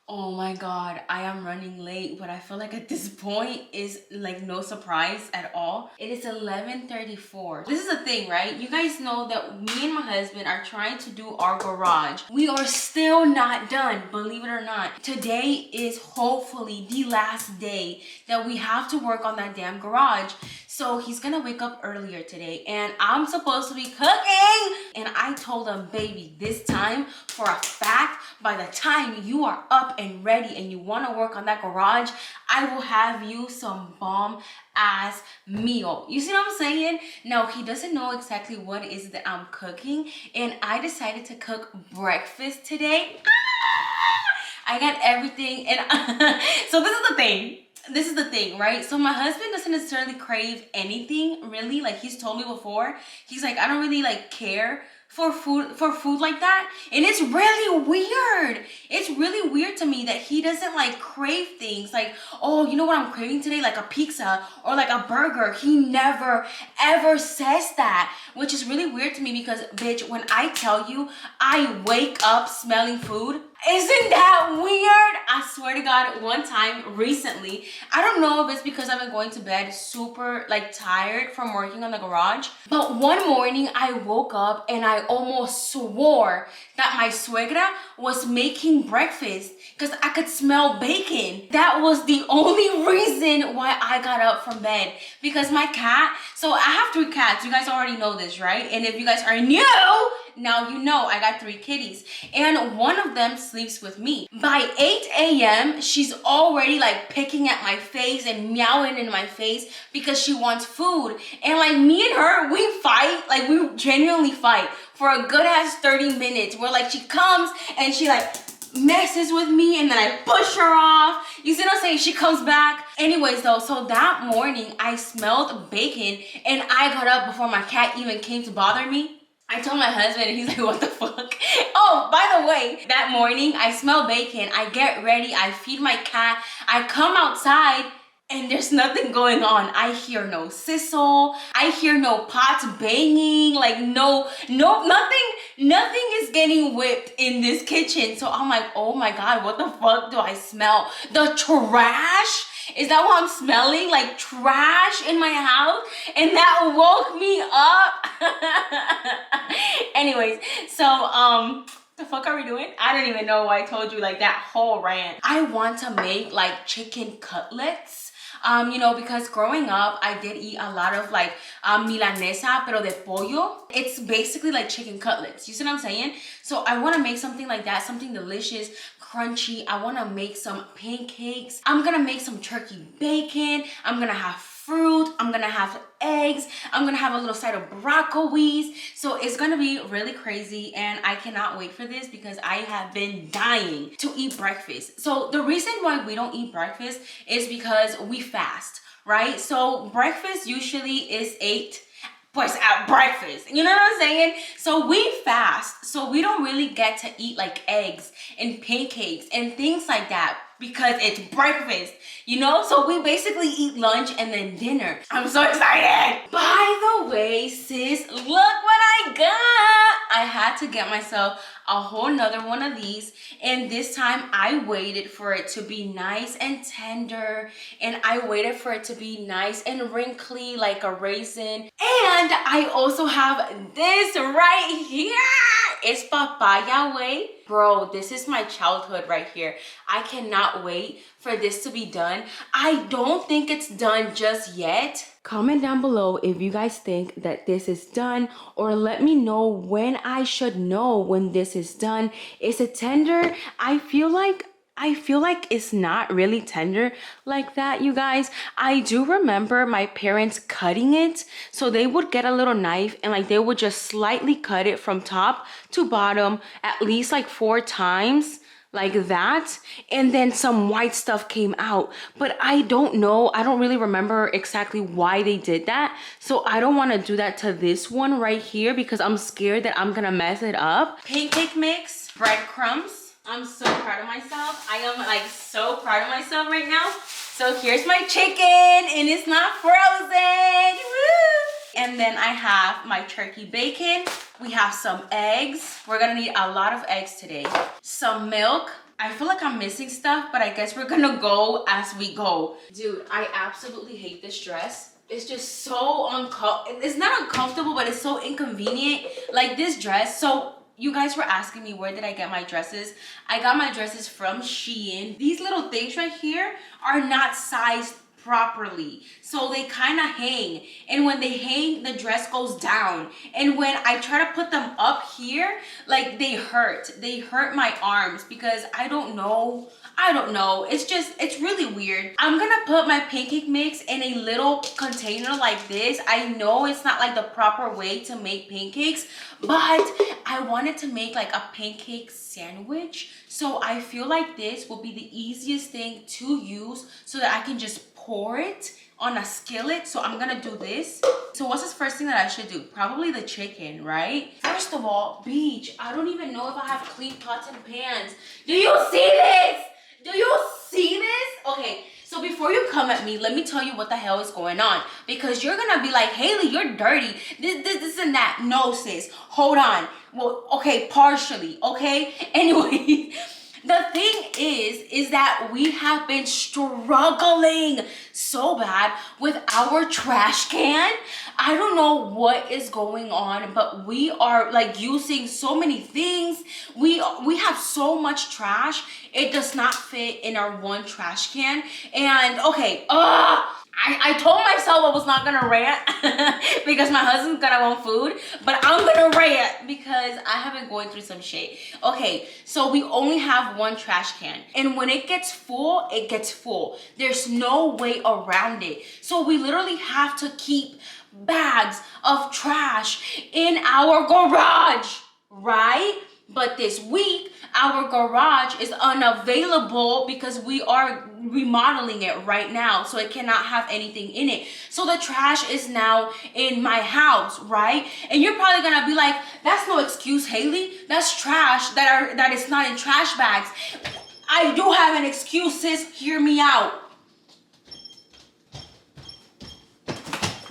Oh my god, I am running late, but I feel like at this point is like no surprise at all. It is 11:34. This is the thing, right? You guys know that me and my husband are trying to do our garage. We are still not done, believe it or not. Today is hopefully the last day that we have to work on that damn garage. So he's gonna wake up earlier today and I'm supposed to be cooking. And I told him, baby, this time for a fact, by the time you are up and ready and you wanna work on that garage, I will have you some bomb ass meal. You see what I'm saying? Now, he doesn't know exactly what it is that I'm cooking, and I decided to cook breakfast today. I got everything, and so this is the thing, right? So my husband doesn't necessarily crave anything really. Like, he's told me before, he's like, I don't really like care for food like that. And it's really weird. It's really weird to me that he doesn't like crave things like, oh, you know what I'm craving today? Like a pizza or like a burger. He never ever says that, which is really weird to me because, bitch, when I tell you I wake up smelling food, isn't that weird? I swear to God, one time recently, I don't know if it's because I've been going to bed super like tired from working on the garage, but one morning I woke up and I almost swore that my suegra was making breakfast because I could smell bacon. That was the only reason why I got up from bed, because my cat, so I have 3 cats. You guys already know this, right? And if you guys are new, now you know I got 3 kitties and one of them sleeps with me. By 8 a.m. she's already like picking at my face and meowing in my face because she wants food. And like, me and her, we fight. Like, we genuinely fight for a good ass 30 minutes where like she comes and she like messes with me and then I push her off. You see what I'm saying? She comes back. Anyways though, so that morning I smelled bacon and I got up before my cat even came to bother me. I told my husband and he's like, what the fuck? Oh, by the way, that morning I smell bacon. I get ready. I feed my cat. I come outside and there's nothing going on. I hear no sizzle. I hear no pots banging. Like nothing is getting whipped in this kitchen. So I'm like, oh my God, what the fuck do I smell? The trash? Is that what I'm smelling? Like trash in my house? And that woke me up. Anyways, so the fuck are we doing? I don't even know why I told you like that whole rant. I want to make like chicken cutlets. You know, because growing up, I did eat a lot of like milanesa, pero de pollo. It's basically like chicken cutlets. You see what I'm saying? So I want to make something like that, something delicious, crunchy. I want to make some pancakes. I'm gonna make some turkey bacon. I'm gonna have fruit. I'm gonna have eggs. I'm gonna have a little side of broccolis. So it's gonna be really crazy and I cannot wait for this because I have been dying to eat breakfast. So the reason why we don't eat breakfast is because we fast, right? So breakfast usually is 8 pues at breakfast, you know what I'm saying? So we fast, so we don't really get to eat like eggs and pancakes and things like that because it's breakfast, you know? So we basically eat lunch and then dinner. I'm so excited. By the way, sis, look what I got. I had to get myself a whole nother one of these, and this time I waited for it to be nice and tender, and I waited for it to be nice and wrinkly like a raisin. And I also have this right here. It's papaya way. Bro, this is my childhood right here. I cannot wait for this to be done. I don't think it's done just yet. Comment down below if you guys think that this is done, or let me know when I should know when this is done. Is it tender? I feel like it's not really tender like that, you guys. I do remember my parents cutting it. So they would get a little knife and like they would just slightly cut it from top to bottom at least like 4 times. Like that, and then some white stuff came out, but I don't know, I don't really remember exactly why they did that. So I don't want to do that to this one right here because I'm scared that I'm gonna mess it up. Pancake mix, breadcrumbs. I'm so proud of myself. I am like so proud of myself right now. So here's my chicken and it's not frozen. Woo! And then I have my turkey bacon. We have some eggs. We're gonna need a lot of eggs today. Some milk. I feel like I'm missing stuff, but I guess we're gonna go as we go. Dude, I absolutely hate this dress. It's just so uncomfortable. It's not uncomfortable, but it's so inconvenient. Like this dress. So you guys were asking me where did I get my dresses. I got my dresses from Shein. These little things right here are not sized properly, so they kind of hang, and when they hang, the dress goes down, and when I try to put them up here, like they hurt my arms because I don't know, it's really weird. I'm gonna put my pancake mix in a little container like this. I know it's not like the proper way to make pancakes, but I wanted to make like a pancake sandwich, so I feel like this will be the easiest thing to use so that I can just pour it on a skillet. So I'm gonna do this. So what's the first thing that I should do? Probably the chicken, right? First of all, beach, I don't even know if I have clean pots and pans. Do you see this? Do you see this? Okay, so before you come at me, let me tell you what the hell is going on, because you're gonna be like, Haley, you're dirty, this and that. No, sis, hold on. Well, okay, partially, okay? Anyway, the thing is that we have been struggling so bad with our trash can. I don't know what is going on, but we are like using so many things. We have so much trash. It does not fit in our one trash can. And okay, I told myself I was not gonna rant because my husband's gonna want food, but I'm gonna rant because I have been going through some shit. Okay, so we only have one trash can, and when it gets full, it gets full. There's no way around it. So we literally have to keep bags of trash in our garage, right? But this week, our garage is unavailable because we are remodeling it right now, so it cannot have anything in it. So the trash is now in my house, right? And you're probably gonna be like, that's no excuse, Haley. That's trash that is not in trash bags. I do have an excuse, sis. Hear me out.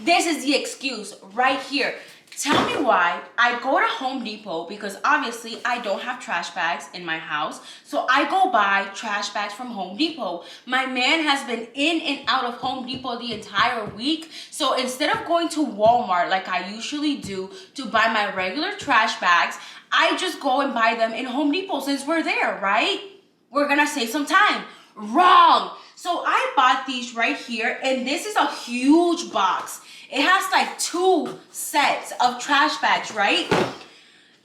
This is the excuse right here. Tell me why I go to Home Depot, because obviously I don't have trash bags in my house. So I go buy trash bags from Home Depot. My man has been in and out of Home Depot the entire week. So instead of going to Walmart like I usually do to buy my regular trash bags, I just go and buy them in Home Depot since we're there, right? We're gonna save some time. Wrong. So I bought these right here, and this is a huge box. It has like 2 sets of trash bags, right?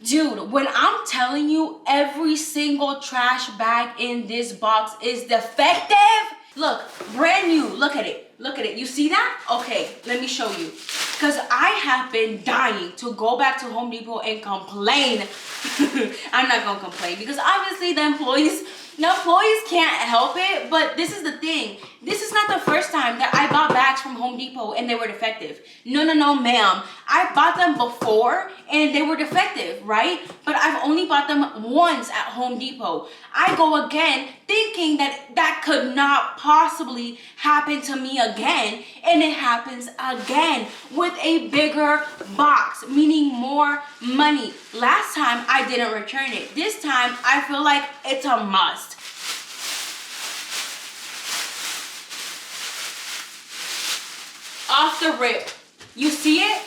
Dude, when I'm telling you every single trash bag in this box is defective. Look, brand new. Look at it. Look at it. You see that? Okay, let me show you. Because I have been dying to go back to Home Depot and complain. I'm not going to complain because obviously the employees can't help it, but this is the thing. This is not the first time that I bought bags from Home Depot and they were defective. No, ma'am. I bought them before and they were defective, right? But I've only bought them once at Home Depot. I go again thinking that that could not possibly happen to me again, and it happens again with a bigger box, meaning more money. Last time I didn't return it. This time I feel like it's a must. Off the rip. You see it?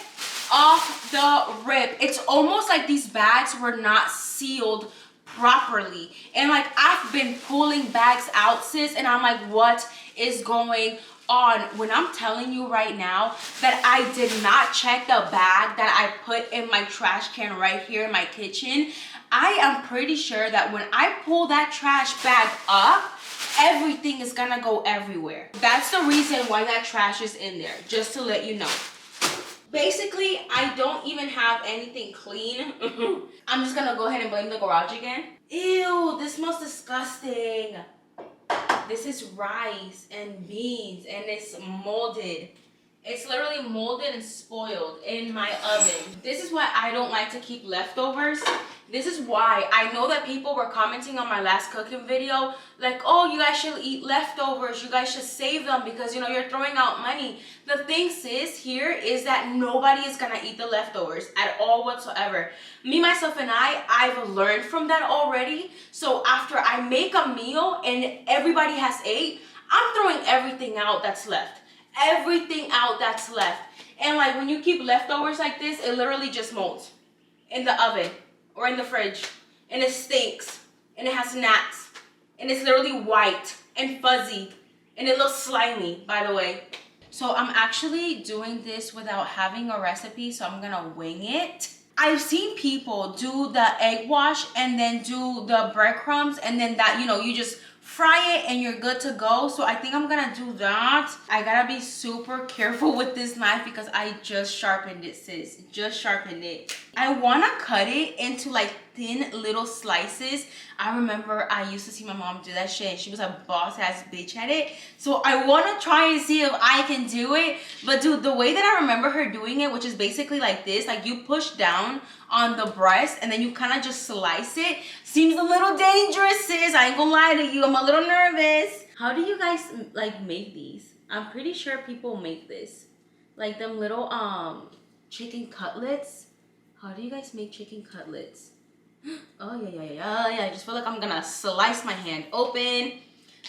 Off the rip. It's almost like these bags were not sealed properly. And like I've been pulling bags out, sis, and I'm like, what is going on? When I'm telling you right now that I did not check the bag that I put in my trash can right here in my kitchen, I am pretty sure that when I pull that trash bag up, everything is gonna go everywhere. That's the reason why that trash is in there, just to let you know. Basically, I don't even have anything clean. I'm just gonna go ahead and blame the garage again. Ew, this smells disgusting. This is rice and beans and it's molded. It's literally molded and spoiled in my oven. This is why I don't like to keep leftovers. This is why I know that people were commenting on my last cooking video, like, oh, you guys should eat leftovers. You guys should save them because, you know, you're throwing out money. The thing, sis, here is that nobody is going to eat the leftovers at all whatsoever. Me, myself, and I've learned from that already. So after I make a meal and everybody has ate, I'm throwing everything out that's left. Everything out that's left. And like when you keep leftovers like this, it literally just molds in the oven or in the fridge, and it stinks, and it has gnats, and it's literally white and fuzzy, and it looks slimy, by the way. So I'm actually doing this without having a recipe, so I'm gonna wing it. I've seen people do the egg wash and then do the breadcrumbs, and then that, you know, you just fry it and you're good to go. So I think I'm gonna do that. I gotta be super careful with this knife because I just sharpened it, sis. Just sharpened it. I wanna cut it into like thin little slices. I remember I used to see my mom do that shit and she was a boss ass bitch at it. So I wanna try and see if I can do it. But dude, the way that I remember her doing it, which is basically like this, like you push down on the breast and then you kind of just slice it, seems a little dangerous, sis. I ain't gonna lie to you, I'm a little nervous. How do you guys like make these? I'm pretty sure people make this. Like them little chicken cutlets. How do you guys make chicken cutlets? Oh yeah. I just feel like I'm gonna slice my hand open.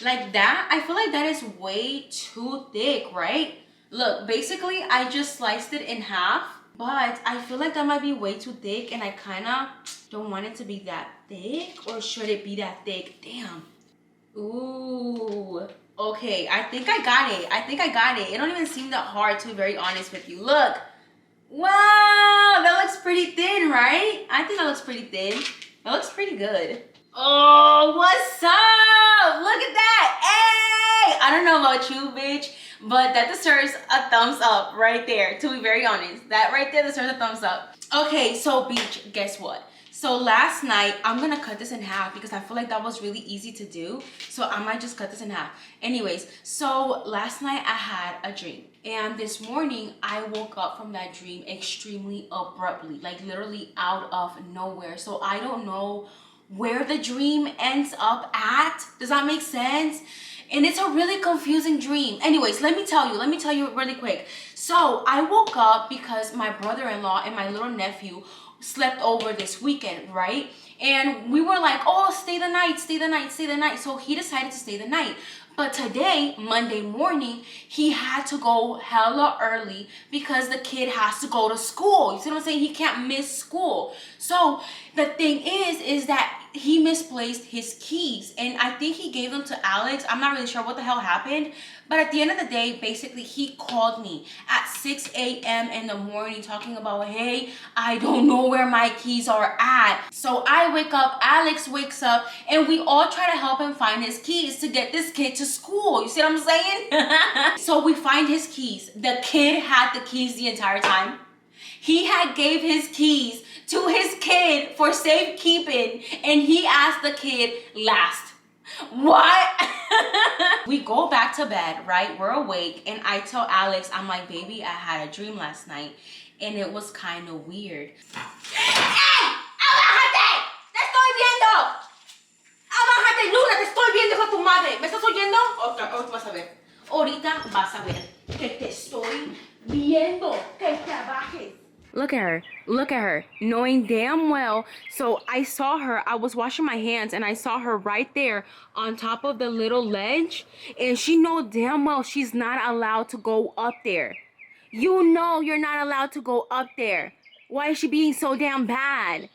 Like that, I feel like that is way too thick, right? Look, basically I just sliced it in half, but I feel like that might be way too thick and I kinda don't want it to be that thick, or should it be that thick? Damn. Ooh. Okay, I think I got it. It don't even seem that hard, to be very honest with you. Look. Wow, that looks pretty thin, right? I think that looks pretty thin. That looks pretty good. Oh, what's up? Look at that. Hey! I don't know about you, bitch, but that deserves a thumbs up right there, to be very honest. That right there deserves a thumbs up. Okay, so bitch, guess what? So last night, I'm gonna cut this in half because I feel like that was really easy to do. So I might just cut this in half. Anyways, so last night I had a dream. And this morning, I woke up from that dream extremely abruptly, like literally out of nowhere. So I don't know where the dream ends up at. Does that make sense? And it's a really confusing dream. Anyways, let me tell you really quick. So I woke up because my brother-in-law and my little nephew slept over this weekend, right? And we were like, oh, stay the night. So he decided to stay the night. But today, Monday morning, he had to go hella early because the kid has to go to school. You see what I'm saying? He can't miss school. So the thing is that he misplaced his keys. And I think he gave them to Alex. I'm not really sure what the hell happened. But at the end of the day, basically, he called me at 6 a.m. in the morning talking about, hey, I don't know where my keys are at. So I wake up, Alex wakes up, and we all try to help him find his keys to get this kid to school. You see what I'm saying? So we find his keys. The kid had the keys the entire time. He had gave his keys to his kid for safekeeping, and he asked the kid last. What? We go back to bed, right? We're awake, and I tell Alex, I'm like, baby, I had a dream last night, and it was kind of weird. ¡Ey! ¡Abájate! ¡Te estoy viendo! ¡Abájate, Luna! ¡Te estoy viendo con tu madre! ¿Me estás oyendo? Ahorita vas a ver. Ahorita vas a ver que te estoy viendo. Que te abajes. Look at her, knowing damn well. So I saw her, I was washing my hands and I saw her right there on top of the little ledge, and she know damn well she's not allowed to go up there. You know you're not allowed to go up there. Why is she being so damn bad?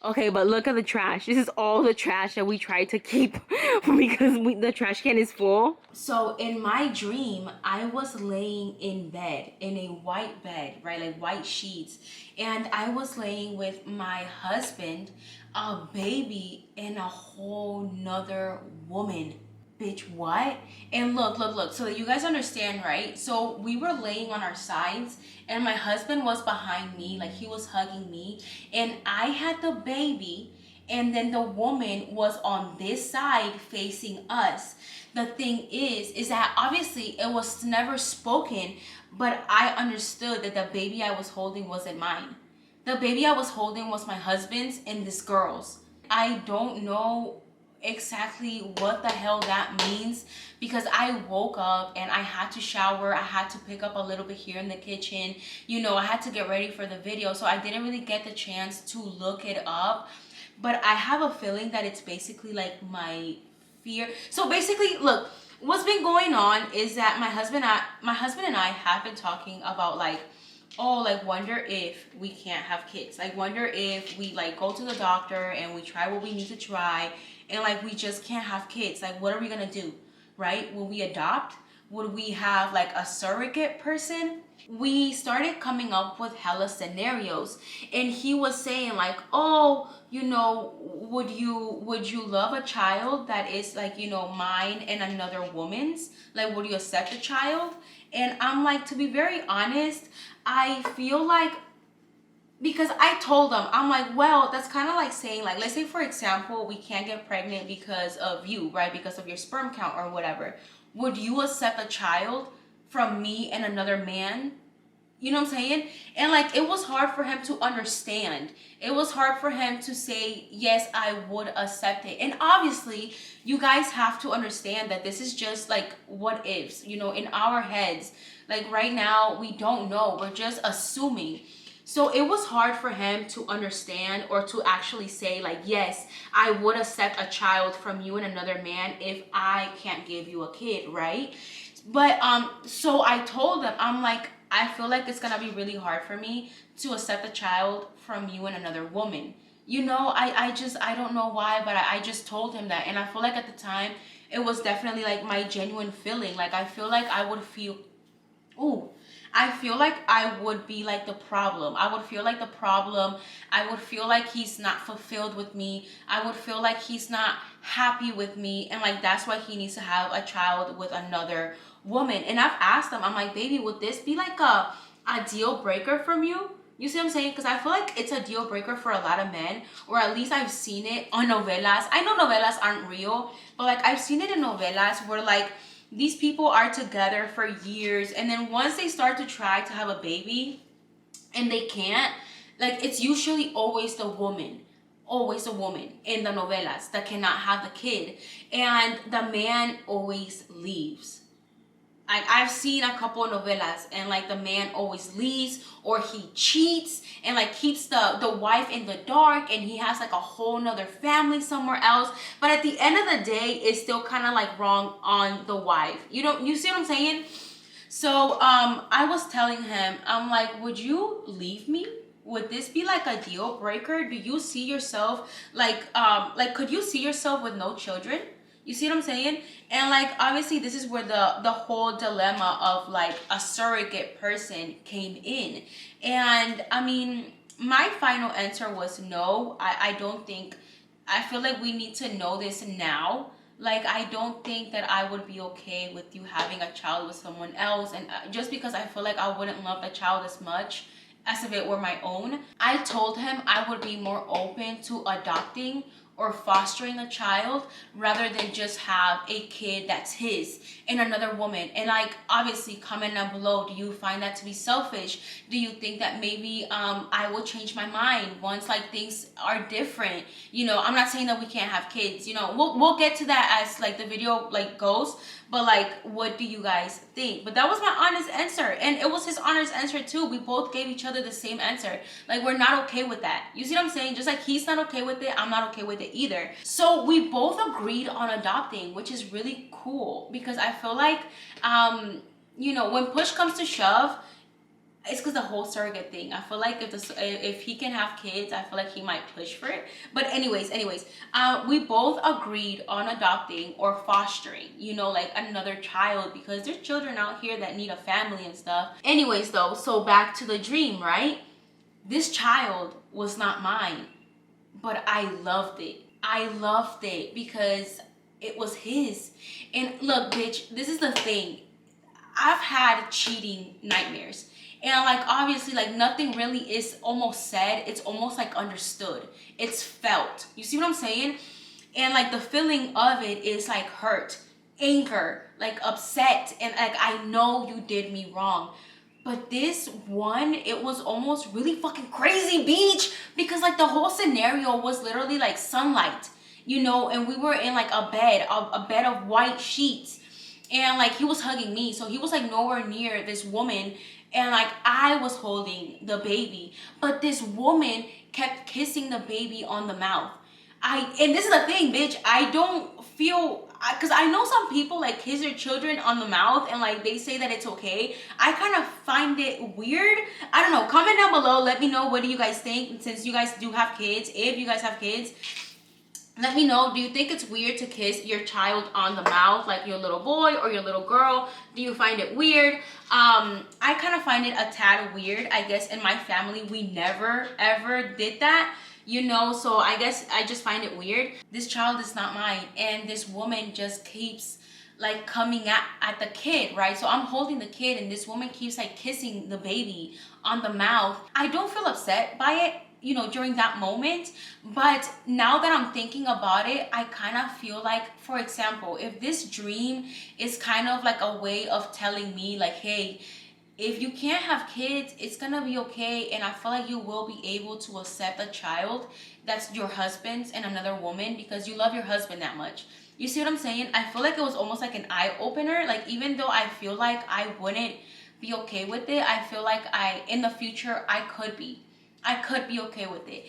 Okay, but look at the trash. This is all the trash that we tried to keep because the trash can is full. So in my dream, I was laying in bed, in a white bed, right? Like white sheets. And I was laying with my husband, a baby, and a whole nother woman. Bitch, what? And look, so that you guys understand, right? So we were laying on our sides and my husband was behind me, like he was hugging me, and I had the baby, and then the woman was on this side facing us. The thing is that obviously it was never spoken, but I understood that the baby I was holding wasn't mine. The baby I was holding was my husband's and this girl's. I don't know exactly what the hell that means, because I woke up and I had to shower. I had to pick up a little bit here in the kitchen. You know, I had to get ready for the video, so I didn't really get the chance to look it up. But I have a feeling that it's basically like my fear. So basically, look, what's been going on is that my husband and I have been talking about like, oh, like wonder if we can't have kids. Like wonder if we like go to the doctor and we try what we need to try and like we just can't have kids. Like what are we gonna do? Right? Will we adopt? Would we have like a surrogate person? We started coming up with hella scenarios, and he was saying like, oh, you know, would you love a child that is like, you know, mine and another woman's? Like, would you accept a child? And I'm like, to be very honest, I feel like, because I told them, I'm like, well, that's kind of like saying, like, let's say for example, we can't get pregnant because of you, right? Because of your sperm count or whatever. Would you accept a child from me and another man? You know what I'm saying? And like, it was hard for him to understand. It was hard for him to say, yes, I would accept it. And obviously, you guys have to understand that this is just like what ifs, you know, in our heads. Like right now, we don't know. We're just assuming. So it was hard for him to understand or to actually say like, yes, I would accept a child from you and another man if I can't give you a kid, right? But so I told him, I'm like, I feel like it's gonna be really hard for me to accept a child from you and another woman. You know, I don't know why, but I just told him that. And I feel like at the time, it was definitely like my genuine feeling. Like I feel like I would feel, ooh, I feel like I would be like the problem. I would feel like the problem. I would feel like he's not fulfilled with me. I would feel like he's not happy with me. And like, that's why he needs to have a child with another woman. And I've asked him, I'm like, baby, would this be like a deal breaker from you? You see what I'm saying? Because I feel like it's a deal breaker for a lot of men, or at least I've seen it on novelas. I know novelas aren't real, but like I've seen it in novelas where like these people are together for years, and then once they start to try to have a baby and they can't, like it's usually always the woman, always a woman in the novelas that cannot have the kid, and the man always leaves. I've seen a couple of novelas and like the man always leaves or he cheats and like keeps the wife in the dark, and he has like a whole nother family somewhere else. But at the end of the day, it's still kind of like wrong on the wife. You see what I'm saying? So I was telling him, I'm like, would you leave me? Would this be like a deal breaker? Do you see yourself like could you see yourself with no children? You see what I'm saying? And like obviously this is where the whole dilemma of like a surrogate person came in. And I mean, my final answer was no. I don't think, I feel like we need to know this now. Like I don't think that I would be okay with you having a child with someone else, and just because I feel like I wouldn't love the child as much as if it were my own. I told him I would be more open to adopting or fostering a child rather than just have a kid that's his and another woman. And like obviously comment down below, do you find that to be selfish? Do you think that maybe I will change my mind once like things are different? You know, I'm not saying that we can't have kids, you know, we'll get to that as like the video like goes. But like, what do you guys think? But that was my honest answer, and it was his honest answer too. We both gave each other the same answer. Like, we're not okay with that. You see what I'm saying? Just like he's not okay with it, I'm not okay with it either. So we both agreed on adopting, which is really cool because I feel like you know, when push comes to shove, it's because the whole surrogate thing. I feel like if he can have kids, I feel like he might push for it. But anyways, we both agreed on adopting or fostering, you know, like another child, because there's children out here that need a family and stuff. Anyways though, so back to the dream, right? This child was not mine, but I loved it. I loved it because it was his. And look, bitch, this is the thing. I've had cheating nightmares. And like obviously like nothing really is almost said, it's almost like understood, it's felt. You see what I'm saying? And like the feeling of it is like hurt, anger, like upset, and like I know you did me wrong. But this one, it was almost really fucking crazy, beach, because like the whole scenario was literally like sunlight, you know, and we were in like a bed, a bed of white sheets, and like he was hugging me, so he was like nowhere near this woman, and like I was holding the baby, but this woman kept kissing the baby on the mouth. And this is the thing, bitch, I don't feel, because I know some people like kiss their children on the mouth and like they say that it's okay. I kind of find it weird. I don't know. Comment down below. Let me know, what do you guys think, since you guys do have kids. If you guys have kids, let me know. Do you think it's weird to kiss your child on the mouth, like your little boy or your little girl? Do you find it weird? I kind of find it a tad weird. I guess in my family we never ever did that, you know, so I guess I just find it weird. This child is not mine, and this woman just keeps like coming at the kid, right? So I'm holding the kid and this woman keeps like kissing the baby on the mouth. I don't feel upset by it, you know, during that moment, but now that I'm thinking about it, I kind of feel like, for example, if this dream is kind of like a way of telling me like, hey, if you can't have kids, it's gonna be okay, and I feel like you will be able to accept a child that's your husband's and another woman because you love your husband that much. You see what I'm saying? I feel like it was almost like an eye-opener. Like, even though I feel like I wouldn't be okay with it, I feel like in the future, I could be okay with it,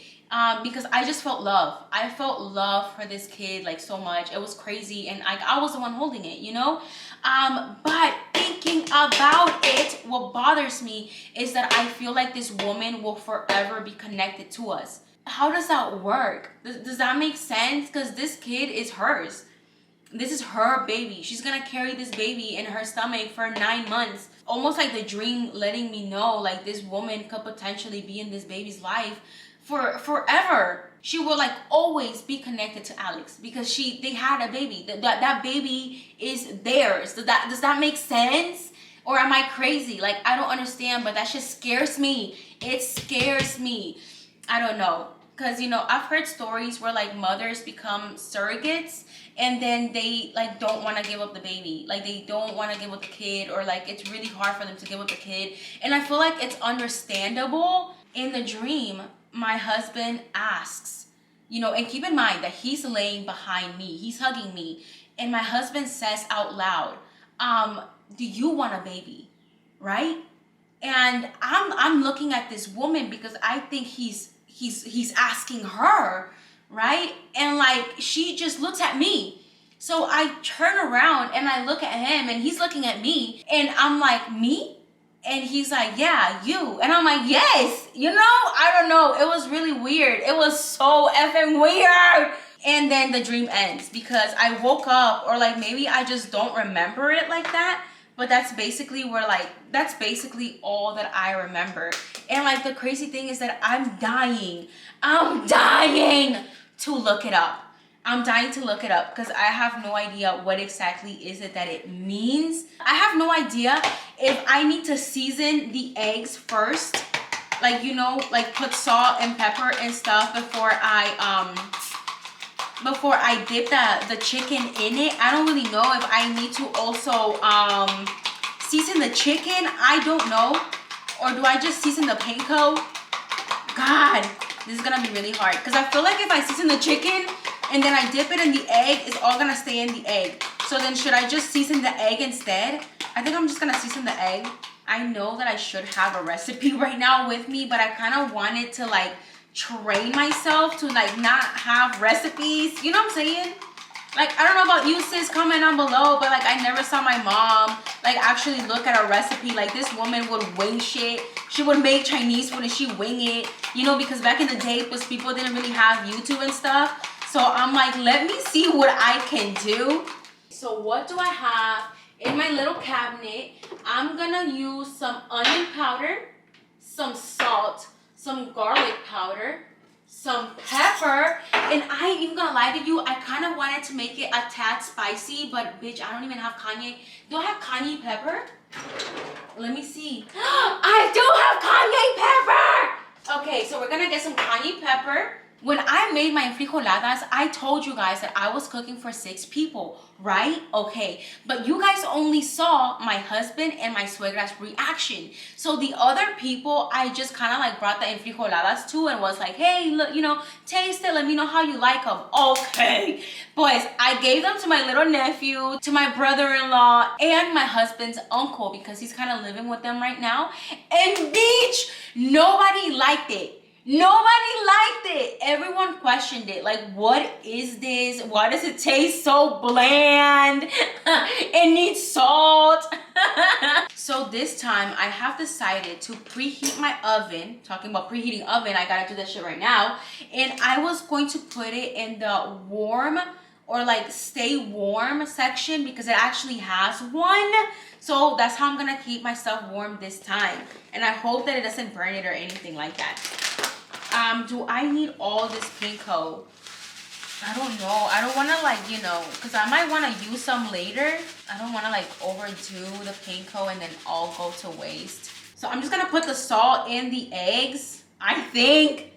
because I just felt love. I felt love for this kid like so much. It was crazy, and I was the one holding it, you know. But thinking about it, what bothers me is that I feel like this woman will forever be connected to us. How does that work? Does that make sense? Because this kid is hers. This is her baby. She's gonna carry this baby in her stomach for 9 months. Almost like the dream letting me know like this woman could potentially be in this baby's life for forever. She will like always be connected to Alex because they had a baby. That baby is theirs. Does that make sense? Or am I crazy? Like, I don't understand, but that shit scares me. It scares me. I don't know. Because, you know, I've heard stories where like mothers become surrogates and then they like don't want to give up the baby. Like, they don't want to give up the kid, or like it's really hard for them to give up the kid. And I feel like it's understandable. In the dream, my husband asks, you know, and keep in mind that he's laying behind me, he's hugging me, and my husband says out loud, do you want a baby? Right? And I'm looking at this woman because I think he's asking her, right? And like, she just looks at me. So I turn around and I look at him and he's looking at me, and I'm like, me? And he's like, yeah, you. And I'm like, yes. You know, I don't know. It was really weird. It was so effing weird. And then the dream ends because I woke up, or like maybe I just don't remember it like that. But that's basically that's basically all that I remember. And like the crazy thing is that I'm dying to look it up. I'm dying to look it up because I have no idea what exactly is it that it means. I have no idea if I need to season the eggs first, like, you know, like put salt and pepper and stuff before I dip the chicken in it. I don't really know if I need to also season the chicken. I don't know. Or do I just season the panko? God, this is gonna be really hard because I feel like if I season the chicken and then I dip it in the egg, it's all gonna stay in the egg. So then should I just season the egg instead? I think I'm just gonna season the egg. I know that I should have a recipe right now with me, but I kind of wanted to like train myself to like not have recipes. You know what I'm saying? Like, I don't know about you, sis, comment down below, but like I never saw my mom like actually look at a recipe. Like, this woman would wing shit. She would make Chinese food and she wing it, you know, because back in the day, was people didn't really have YouTube and stuff. So I'm like, let me see what I can do. So what do I have in my little cabinet? I'm gonna use some onion powder, some salt, some garlic powder, some pepper, and I ain't even gonna lie to you, I kind of wanted to make it a tad spicy, but bitch, I don't even have cayenne. Do I have cayenne pepper? Let me see. I do have cayenne pepper! Okay, so we're gonna get some cayenne pepper. When I made my frijoladas, I told you guys that I was cooking for 6 people, right? Okay, but you guys only saw my husband and my suegra's reaction. So the other people, I just kind of like brought the frijoladas to and was like, hey, look, you know, taste it. Let me know how you like them. Okay, boys, I gave them to my little nephew, to my brother-in-law, and my husband's uncle because he's kind of living with them right now. And bitch, nobody liked it. Nobody liked it. Everyone questioned it. Like, what is this? Why does it taste so bland? It needs salt. So this time I have decided to preheat my oven. Talking about preheating oven, I gotta do that shit right now. And I was going to put it in the warm or like stay warm section because it actually has one. So that's how I'm gonna keep myself warm this time. And I hope that it doesn't burn it or anything like that. Do I need all this panko? I don't know. I don't want to like, you know, because I might want to use some later. I don't want to like overdo the panko and then all go to waste. So I'm just going to put the salt in the eggs, I think.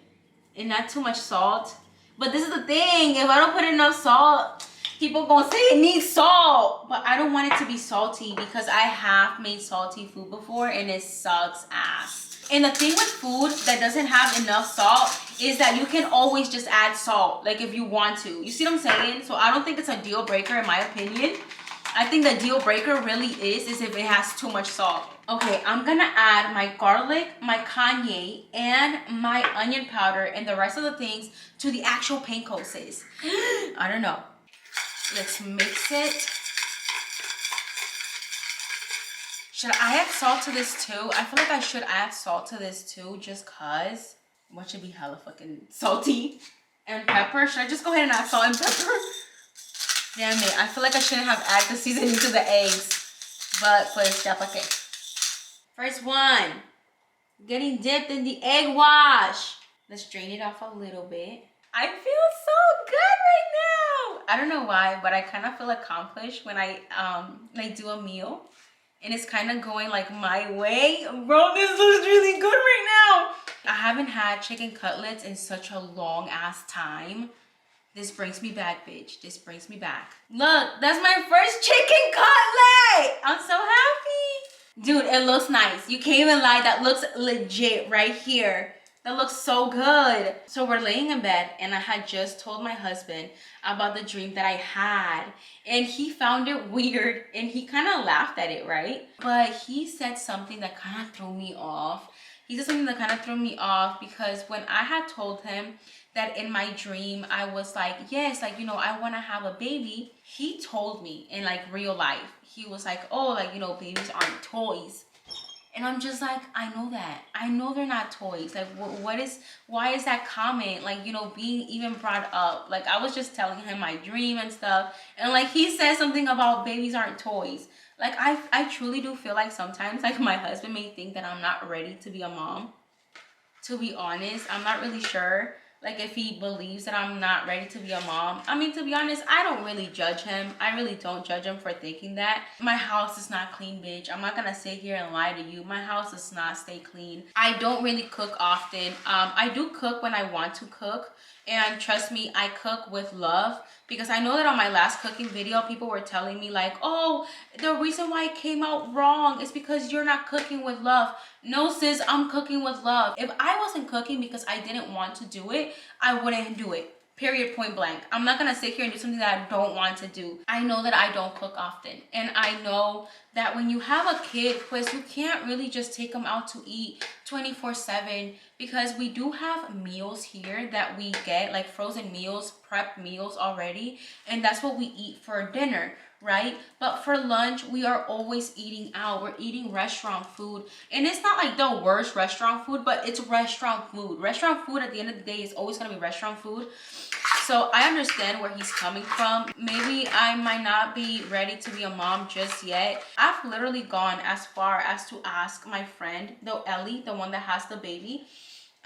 And not too much salt. But this is the thing. If I don't put enough salt, people going to say it needs salt. But I don't want it to be salty because I have made salty food before and it sucks ass. And the thing with food that doesn't have enough salt is that you can always just add salt, like if you want to. You see what I'm saying? So I don't think it's a deal breaker in my opinion. I think the deal breaker really is if it has too much salt. Okay, I'm gonna add my garlic, my cayenne, and my onion powder and the rest of the things to the actual panko, sis. I don't know. Let's mix it. Should I add salt to this too? I feel like I should add salt to this too just cause. What should be hella fucking salty? And pepper. Should I just go ahead and add salt and pepper? Damn it. I feel like I shouldn't have added the seasoning to the eggs. But pues ya pa' qué. First one. Getting dipped in the egg wash. Let's drain it off a little bit. I feel so good right now. I don't know why, but I kind of feel accomplished when I like do a meal. And it's kind of going like my way. Bro, this looks really good right now. I haven't had chicken cutlets in such a long ass time. This brings me back, bitch. This brings me back. Look, that's my first chicken cutlet. I'm so happy. Dude, it looks nice. You can't even lie. That looks legit right here. That looks so good. So we're laying in bed and I had just told my husband about the dream that I had. And he found it weird and he kind of laughed at it, right? But he said something that kind of threw me off. He said something that kind of threw me off because when I had told him that in my dream, I was like, yes, like, you know, I want to have a baby. He told me in like real life, he was like, oh, like, you know, babies aren't toys. And I'm just like, I know that. I know they're not toys. Like, why is that comment, like, you know, being even brought up? Like, I was just telling him my dream and stuff. And, like, he said something about babies aren't toys. Like, I truly do feel like sometimes, like, my husband may think that I'm not ready to be a mom. To be honest, I'm not really sure. Like, if he believes that I'm not ready to be a mom. I mean, to be honest, I don't really judge him. I really don't judge him for thinking that. My house is not clean, bitch. I'm not gonna sit here and lie to you. My house does not stay clean. I don't really cook often. I do cook when I want to cook. And trust me, I cook with love. Because I know that on my last cooking video, people were telling me like, oh, the reason why it came out wrong is because you're not cooking with love. No, sis, I'm cooking with love. If I wasn't cooking because I didn't want to do it, I wouldn't do it. Period, point blank. I'm not gonna sit here and do something that I don't want to do. I know that I don't cook often. And I know that when you have a kid, pues you can't really just take them out to eat 24/7 because we do have meals here that we get, like frozen meals, prep meals already. And that's what we eat for dinner, right? But for lunch, we are always eating out. We're eating restaurant food. And it's not like the worst restaurant food, but it's restaurant food. Restaurant food at the end of the day is always gonna be restaurant food. So I understand where he's coming from. Maybe I might not be ready to be a mom just yet. I've literally gone as far as to ask my friend, Ellie, the one that has the baby.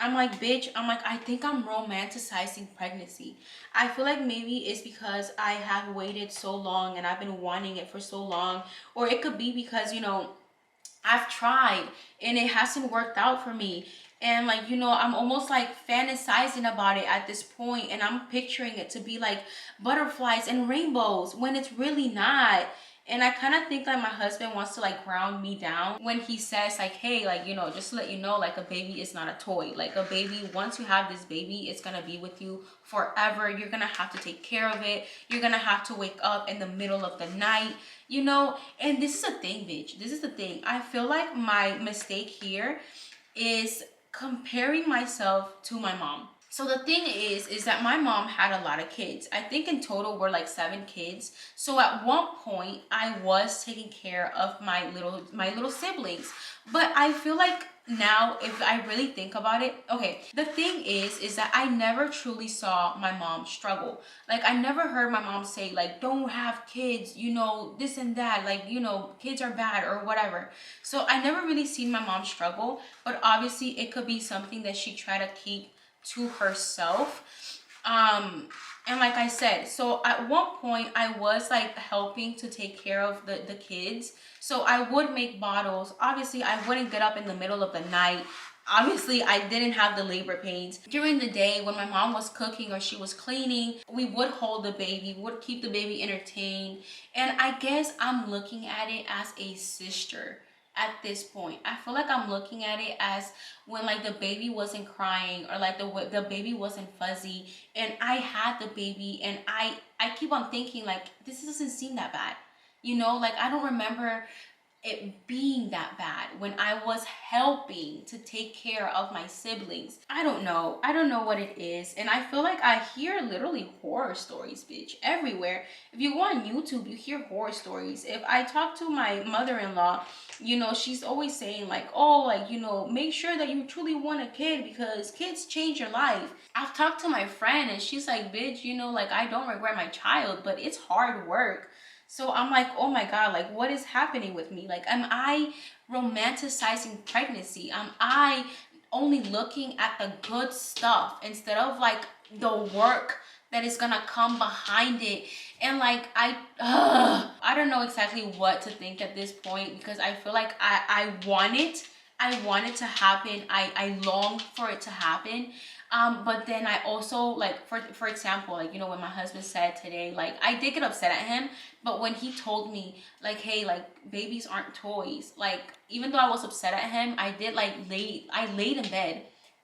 I'm like, bitch, I think I'm romanticizing pregnancy. I feel like maybe it's because I have waited so long and I've been wanting it for so long. Or it could be because, you know, I've tried and it hasn't worked out for me. And like, you know, I'm almost like fantasizing about it at this point, and I'm picturing it to be like butterflies and rainbows when it's really not. And I kind of think like my husband wants to like ground me down when he says like, hey, like, you know, just to let you know, like a baby is not a toy. Like a baby, once you have this baby, it's gonna be with you forever. You're gonna have to take care of it. You're gonna have to wake up in the middle of the night, you know. And this is a thing, bitch. This is the thing. I feel like my mistake here is comparing myself to my mom. So the thing is that my mom had a lot of kids. I think in total we're like 7 kids. So at one point I was taking care of my little siblings. But I feel like now, if I really think about it, okay, the thing is that I never truly saw my mom struggle. Like I never heard my mom say like, don't have kids, you know, this and that, like, you know, kids are bad or whatever. So I never really seen my mom struggle, but obviously it could be something that she tried to keep to herself. And like I said, so at one point I was like helping to take care of the kids. So I would make bottles. Obviously I wouldn't get up in the middle of the night. Obviously I didn't have the labor pains. During the day when my mom was cooking or she was cleaning, we would hold the baby, would keep the baby entertained. And I guess I'm looking at it as a sister. At this point I feel like I'm looking at it as when like the baby wasn't crying, or like the baby wasn't fuzzy, and I had the baby, and I keep on thinking like, this doesn't seem that bad, you know. Like I don't remember it being that bad when I was helping to take care of my siblings. I don't know what it is. And I feel like I hear literally horror stories, bitch, everywhere. If you go on YouTube, you hear horror stories. If I talk to my mother-in-law, you know, she's always saying like, oh, like, you know, make sure that you truly want a kid because kids change your life. I've talked to my friend and she's like, bitch, you know, like I don't regret my child, but it's hard work. So I'm like, oh my God, like what is happening with me? Like, am I romanticizing pregnancy? Am I only looking at the good stuff instead of like the work that is gonna come behind it? And like, I don't know exactly what to think at this point, because I feel like I want it to happen. I long for it to happen. But then I also, like, for example, like, you know, when my husband said today, like, I did get upset at him, but when he told me like, hey, like babies aren't toys, like, even though I was upset at him, I did like I laid in bed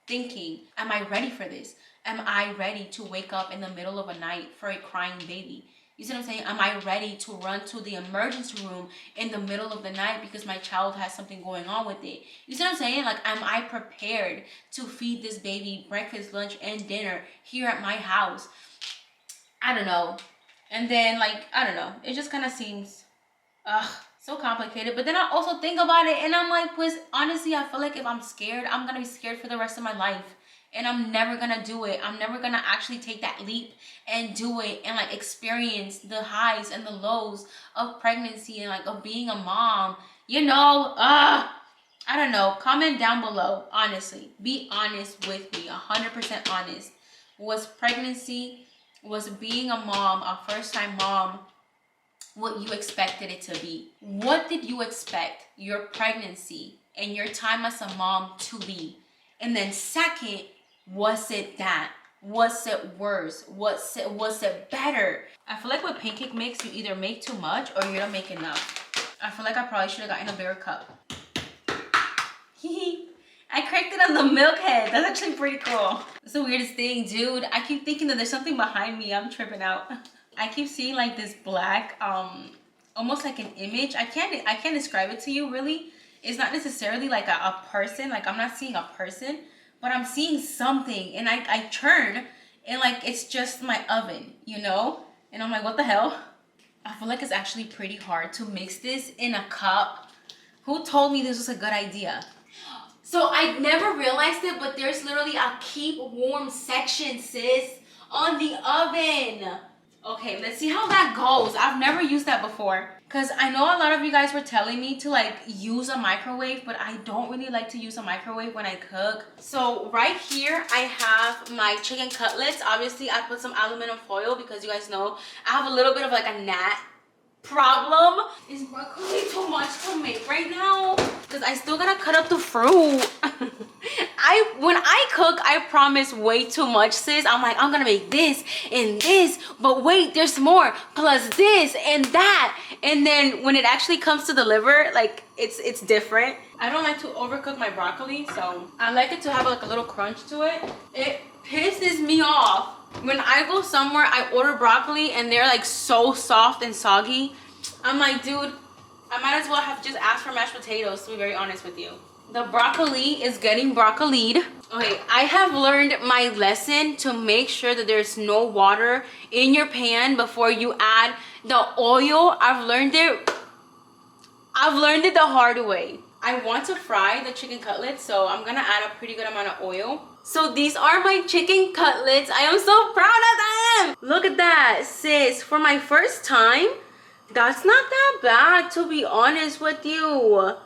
thinking, am I ready for this? Am I ready to wake up in the middle of a night for a crying baby? You see what I'm saying? Am I ready to run to the emergency room in the middle of the night because my child has something going on with it? You see what I'm saying? Like, am I prepared to feed this baby breakfast, lunch, and dinner here at my house? I don't know. And then, like, I don't know. It just kind of seems, so complicated. But then I also think about it and I'm like, pues, honestly, I feel like if I'm scared, I'm going to be scared for the rest of my life. And I'm never gonna do it. I'm never gonna actually take that leap and do it and like experience the highs and the lows of pregnancy and like of being a mom. You know, I don't know. Comment down below, honestly. Be honest with me, 100% honest. Was being a mom, a first-time mom, what you expected it to be? What did you expect your pregnancy and your time as a mom to be? And then second, was it that? Was it worse? Was it better? I feel like with pancake mix, you either make too much or you don't make enough. I feel like I probably should have gotten a bigger cup. I cracked it on the milk head. That's actually pretty cool. It's the weirdest thing, dude. I keep thinking that there's something behind me. I'm tripping out. I keep seeing like this black, almost like an image. I can't describe it to you really. It's not necessarily like a person. Like I'm not seeing a person, but I'm seeing something, and I turn and like it's just my oven, you know? And I'm like, what the hell? I feel like it's actually pretty hard to mix this in a cup. Who told me this was a good idea? So I never realized it, but there's literally a keep warm section, sis, on the oven. Okay, let's see how that goes. I've never used that before. Because I know a lot of you guys were telling me to like use a microwave, but I don't really like to use a microwave when I cook. So right here, I have my chicken cutlets. Obviously, I put some aluminum foil because you guys know I have a little bit of like a gnat problem. Is broccoli too much to make right now? Because I still gotta cut up the fruit. when I cook, I promise way too much, sis. I'm like, I'm gonna make this and this, but wait, there's more, plus this and that. And then when it actually comes to deliver, like it's different. I don't like to overcook my broccoli, so I like it to have like a little crunch to it. It pisses me off when I go somewhere, I order broccoli and they're like so soft and soggy. I'm like, dude, I might as well have just asked for mashed potatoes, to be very honest with you. The broccoli is getting broccolied. Okay, I have learned my lesson to make sure that there's no water in your pan before you add the oil. I've learned it the hard way. I want to fry the chicken cutlets, so I'm gonna add a pretty good amount of oil. So these are my chicken cutlets. I am so proud of them. Look at that, sis. For my first time, that's not that bad, to be honest with you. Woo!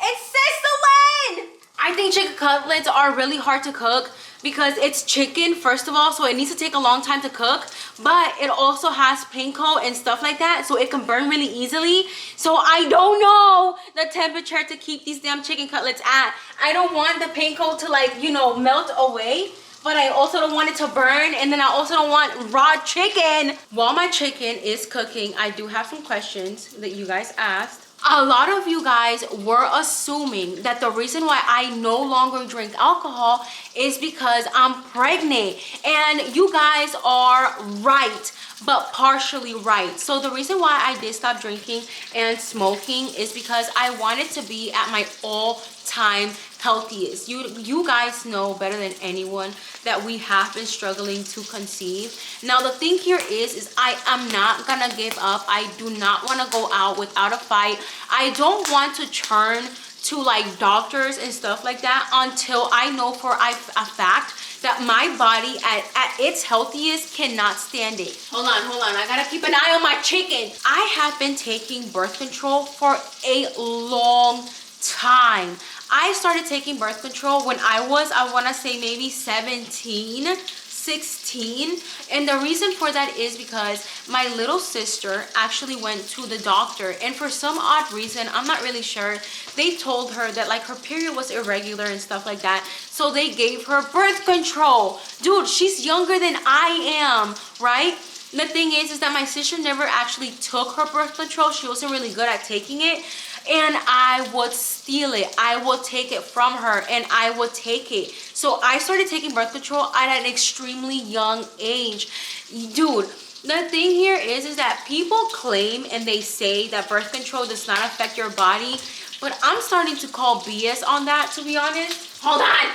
It's sizzling! I think chicken cutlets are really hard to cook because it's chicken, first of all, so it needs to take a long time to cook, but it also has panko and stuff like that, so it can burn really easily. So I don't know the temperature to keep these damn chicken cutlets at. I don't want the panko to, like, you know, melt away, but I also don't want it to burn, and then I also don't want raw chicken. While my chicken is cooking, I do have some questions that you guys asked. A lot of you guys were assuming that the reason why I no longer drink alcohol is because I'm pregnant, and you guys are right, but partially right. So the reason why I did stop drinking and smoking is because I wanted to be at my all-time healthiest. You guys know better than anyone that we have been struggling to conceive. Now the thing here is I am not gonna give up. I do not want to go out without a fight. I don't want to turn to like doctors and stuff like that until I know for a fact that my body at its healthiest cannot stand it. Hold on, I gotta keep an eye on my chicken. I have been taking birth control for a long time. I started taking birth control when I want to say maybe 17, 16, and the reason for that is because my little sister actually went to the doctor, and for some odd reason, I'm not really sure, they told her that like her period was irregular and stuff like that, so they gave her birth control. Dude, she's younger than I am, right? The thing is that my sister never actually took her birth control. She wasn't really good at taking it, and I would steal it. I would take it from her, and I would take it. So I started taking birth control at an extremely young age. Dude, the thing here is that people claim and they say that birth control does not affect your body, but I'm starting to call BS on that, to be honest. Hold on.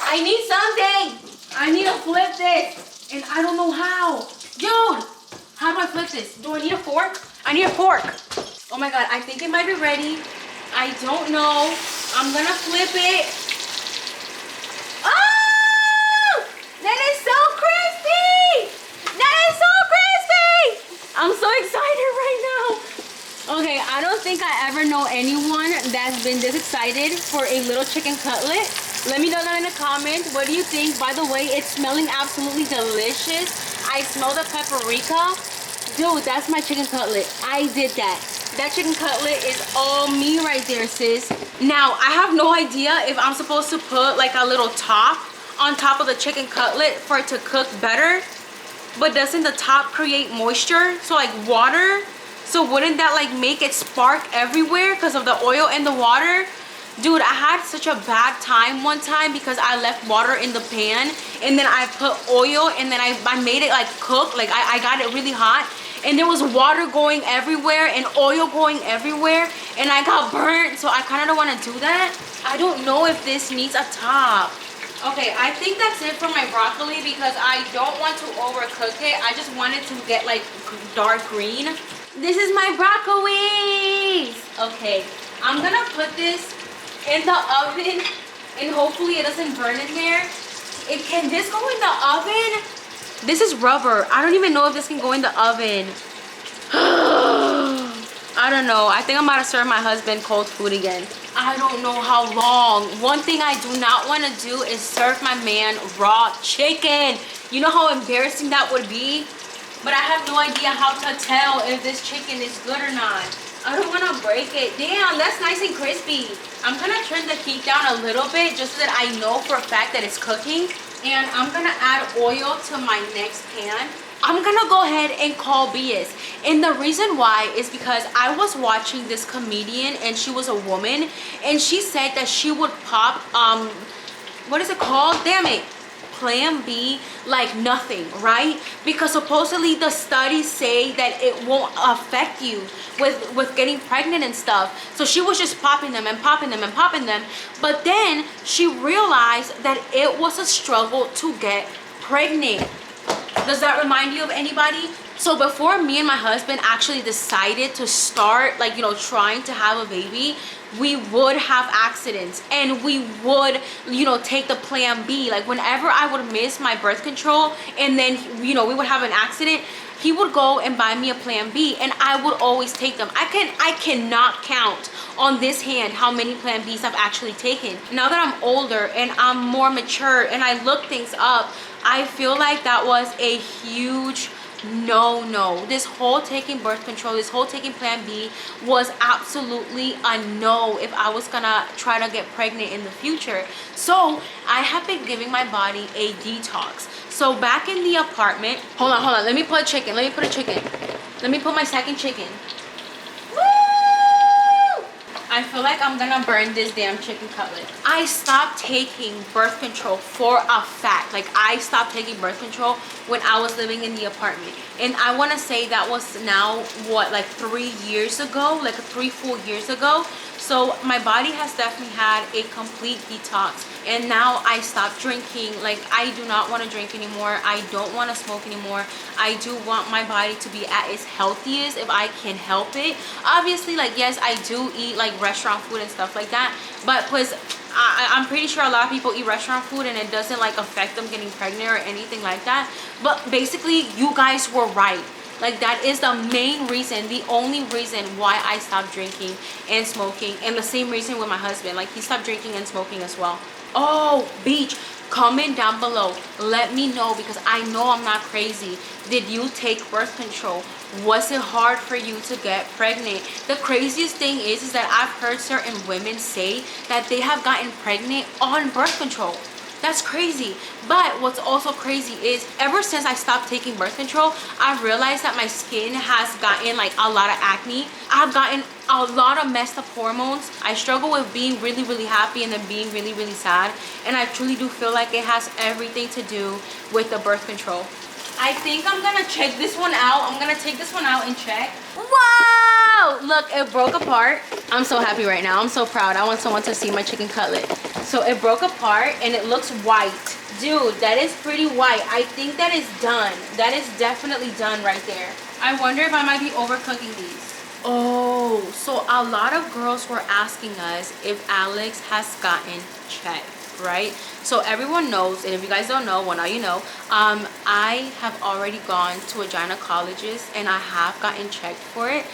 I need something. I need to flip this, and I don't know how. Dude, how do I flip this? Do I need a fork? I need a fork. Oh my God, I think it might be ready. I don't know. I'm gonna flip it. Oh! That is so crispy! I'm so excited right now. Okay, I don't think I ever know anyone that's been this excited for a little chicken cutlet. Let me know that in the comments. What do you think? By the way, it's smelling absolutely delicious. I smell the paprika. Dude, that's my chicken cutlet. I did that. That chicken cutlet is all me right there, sis. Now, I have no idea if I'm supposed to put like a little top on top of the chicken cutlet for it to cook better. But doesn't the top create moisture? So like water? So wouldn't that like make it spark everywhere because of the oil and the water? Dude, I had such a bad time one time because I left water in the pan, and then I put oil, and then I made it like cook. Like I got it really hot, and there was water going everywhere and oil going everywhere, and I got burnt. So I kind of don't want to do that. I don't know if this needs a top. Okay, I think that's it for my broccoli because I don't want to overcook it. I just want it to get like dark green. This is my broccoli. Okay, I'm gonna put this in the oven, and hopefully it doesn't burn in there. Can this go in the oven? This is rubber. I don't even know if this can go in the oven. I don't know. I think I'm about to serve my husband cold food again. I don't know how long. One thing I do not want to do is serve my man raw chicken. You know how embarrassing that would be? But I have no idea how to tell if this chicken is good or not. I don't want to break it. Damn, that's nice and crispy. I'm going to turn the heat down a little bit just so that I know for a fact that it's cooking. And I'm going to add oil to my next pan. I'm going to go ahead and call BS. And the reason why is because I was watching this comedian and she was a woman. And she said that she would pop, what is it called? Damn it. Plan B like nothing, right? Because supposedly the studies say that it won't affect you with getting pregnant and stuff. So she was just popping them and popping them and popping them. But then she realized that it was a struggle to get pregnant. Does that remind you of anybody? So before me and my husband actually decided to start, like, you know, trying to have a baby, we would have accidents and we would, you know, take the plan B. Like whenever I would miss my birth control and then, you know, we would have an accident, he would go and buy me a plan B and I would always take them. I cannot count on this hand how many plan Bs I've actually taken. Now that I'm older and I'm more mature and I look things up, I feel like that was a huge no. This whole taking birth control, this whole taking plan B was absolutely a no if I was gonna try to get pregnant in the future. So I have been giving my body a detox. So back in the apartment, hold on, let me put a chicken, let me put my second chicken. I feel like I'm gonna burn this damn chicken cutlet. I stopped taking birth control for a fact. Like I stopped taking birth control when I was living in the apartment. And I wanna say that was now, what, like 3 years ago? Like 3 full years ago. So my body has definitely had a complete detox. And now I stopped drinking. Like I do not want to drink anymore. I don't want to smoke anymore. I do want my body to be at its healthiest if I can help it. Obviously, like, yes, I do eat like restaurant food and stuff like that. But pues, I'm pretty sure a lot of people eat restaurant food and it doesn't like affect them getting pregnant or anything like that. But basically, you guys were right. Like that is the main reason, the only reason why I stopped drinking and smoking. And the same reason with my husband. Like he stopped drinking and smoking as well. Oh, Beach, comment down below. Let me know because I know I'm not crazy. Did you take birth control? Was it hard for you to get pregnant? The craziest thing is that I've heard certain women say that they have gotten pregnant on birth control. That's crazy. But what's also crazy is ever since I stopped taking birth control, I've realized that my skin has gotten like a lot of acne. I've gotten a lot of messed up hormones. I struggle with being really happy and then being really sad. And I truly do feel like it has everything to do with the birth control. I think I'm gonna check this one out. I'm gonna take this one out and check. Wow! Look, it broke apart. I'm so happy right now. I'm so proud. I want someone to see my chicken cutlet. So it broke apart and it looks white. Dude, that is pretty white. I think that is done. That is definitely done right there. I wonder if I might be overcooking these. Oh, so a lot of girls were asking us if Alex has gotten checked, right? So everyone knows, and if you guys don't know, well now you know, I have already gone to a gynecologist and I have gotten checked for it.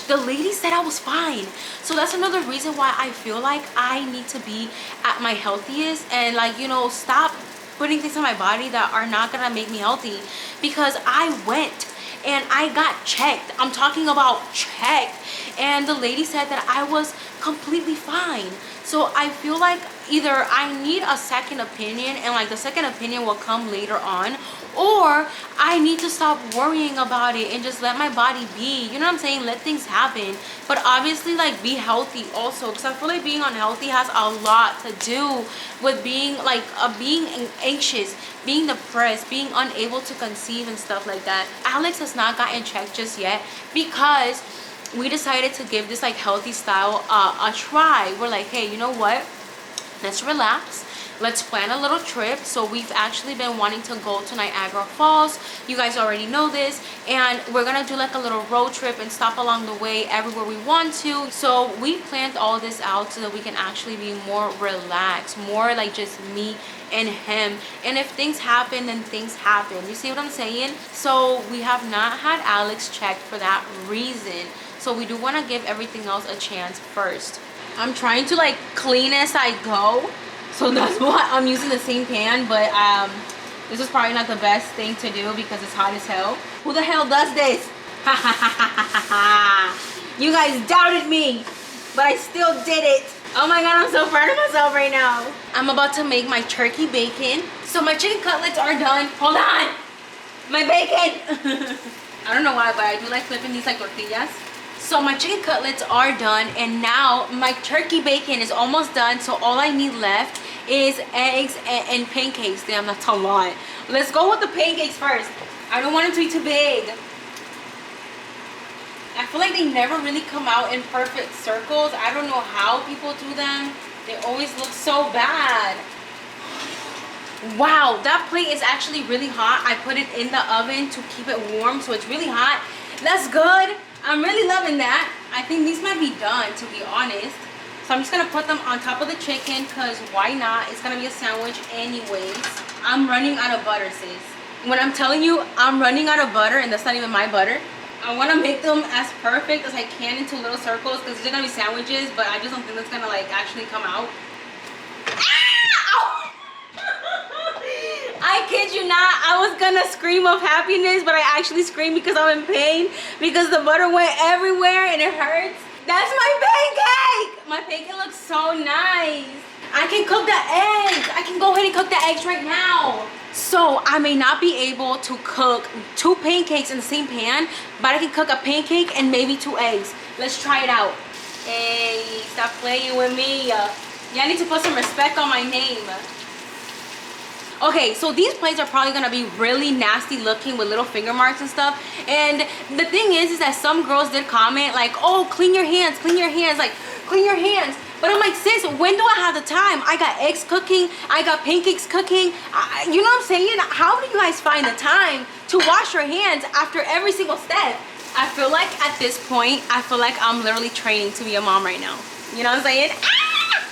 The lady said I was fine. So that's another reason why I feel like I need to be at my healthiest and like, you know, stop putting things in my body that are not gonna make me healthy. Because I went and I got checked. I'm talking about checked. And the lady said that I was completely fine. So I feel like either I need a second opinion and like the second opinion will come later on, or I need to stop worrying about it and just let my body be. You know what I'm saying? Let things happen. But obviously like be healthy also, because I feel like being unhealthy has a lot to do with being like being anxious, being depressed, being unable to conceive and stuff like that. Alex has not gotten checked just yet because we decided to give this like healthy style a try. We're like, hey, you know what, let's relax, let's plan a little trip. So we've actually been wanting to go to Niagara Falls. You guys already know this, and we're gonna do like a little road trip and stop along the way everywhere we want to. So we planned all this out so that we can actually be more relaxed, more like just me and him. And if things happen, then things happen. You see what I'm saying? So we have not had Alex checked for that reason. So we do want to give everything else a chance first. I'm trying to like clean as I go. So that's why I'm using the same pan. But this is probably not the best thing to do because it's hot as hell. Who the hell does this? You guys doubted me, but I still did it. Oh my God, I'm so proud of myself right now. I'm about to make my turkey bacon. So my chicken cutlets are done. Hold on. My bacon. I don't know why, but I do like flipping these like tortillas. So my chicken cutlets are done, and now my turkey bacon is almost done. So all I need left is eggs and pancakes. Damn, that's a lot. Let's go with the pancakes first. I don't want them to be too big. I feel like they never really come out in perfect circles. I don't know how people do them. They always look so bad. Wow, that plate is actually really hot. I put it in the oven to keep it warm, so it's really hot. That's good. I'm really loving that. I think these might be done, to be honest. So I'm just gonna put them on top of the chicken, because why not? It's gonna be a sandwich anyways. I'm running out of butter, sis. When I'm telling you I'm running out of butter, and that's not even my butter, I want to make them as perfect as I can into little circles, because they're gonna be sandwiches, but I just don't think that's gonna like actually come out. Ah! I kid you not, I was gonna scream of happiness, but I actually screamed because I'm in pain, because the butter went everywhere and it hurts. That's my pancake! My pancake looks so nice. I can cook the eggs. I can go ahead and cook the eggs right now. So I may not be able to cook 2 pancakes in the same pan, but I can cook a pancake and maybe 2 eggs. Let's try it out. Hey, stop playing with me. Y'all need to put some respect on my name. Okay, so these plates are probably gonna be really nasty looking with little finger marks and stuff. And the thing is that some girls did comment like, oh, clean your hands, like clean your hands. But I'm like, sis, when do I have the time? I got eggs cooking, I got pancakes cooking. You know what I'm saying? How do you guys find the time to wash your hands after every single step? I feel like at this point, I feel like I'm literally training to be a mom right now. You know what I'm saying? Ah!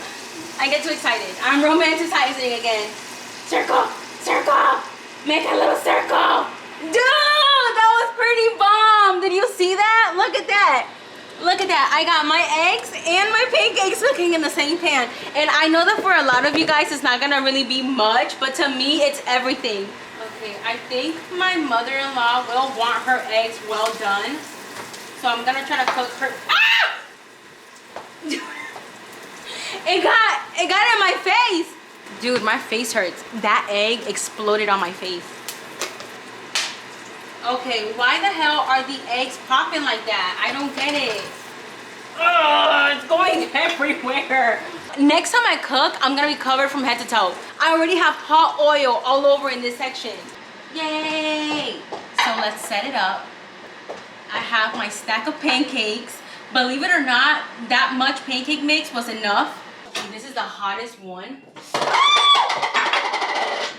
I get too excited. I'm romanticizing again. Circle, circle, make a little circle. Dude, that was pretty bomb. Did you see that? Look at that. Look at that. I got my eggs and my pancakes cooking in the same pan. And I know that for a lot of you guys, it's not gonna really be much, but to me, it's everything. Okay, I think my mother-in-law will want her eggs well done. So I'm gonna try to cook her. Ah! It got in my face. Dude, my face hurts. That egg exploded on my face. Okay, why the hell are the eggs popping like that? I don't get it. Ugh, it's going everywhere. Next time I cook, I'm gonna be covered from head to toe. I already have hot oil all over in this section. Yay! So let's set it up. I have my stack of pancakes. Believe it or not, that much pancake mix was enough. Okay, this is the hottest one.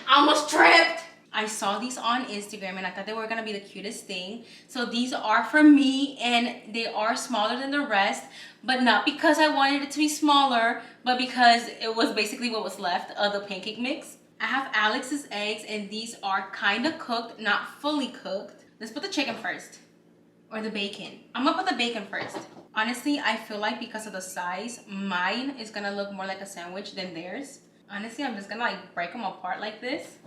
I almost tripped. I saw these on Instagram and I thought they were gonna be the cutest thing. So these are for me and they are smaller than the rest, but not because I wanted it to be smaller, but because it was basically what was left of the pancake mix. I have Alex's eggs and these are kind of cooked, not fully cooked. Let's put the chicken first, or the bacon. I'm gonna put the bacon first. Honestly, I feel like because of the size, mine is gonna look more like a sandwich than theirs. Honestly, I'm just gonna like break them apart like this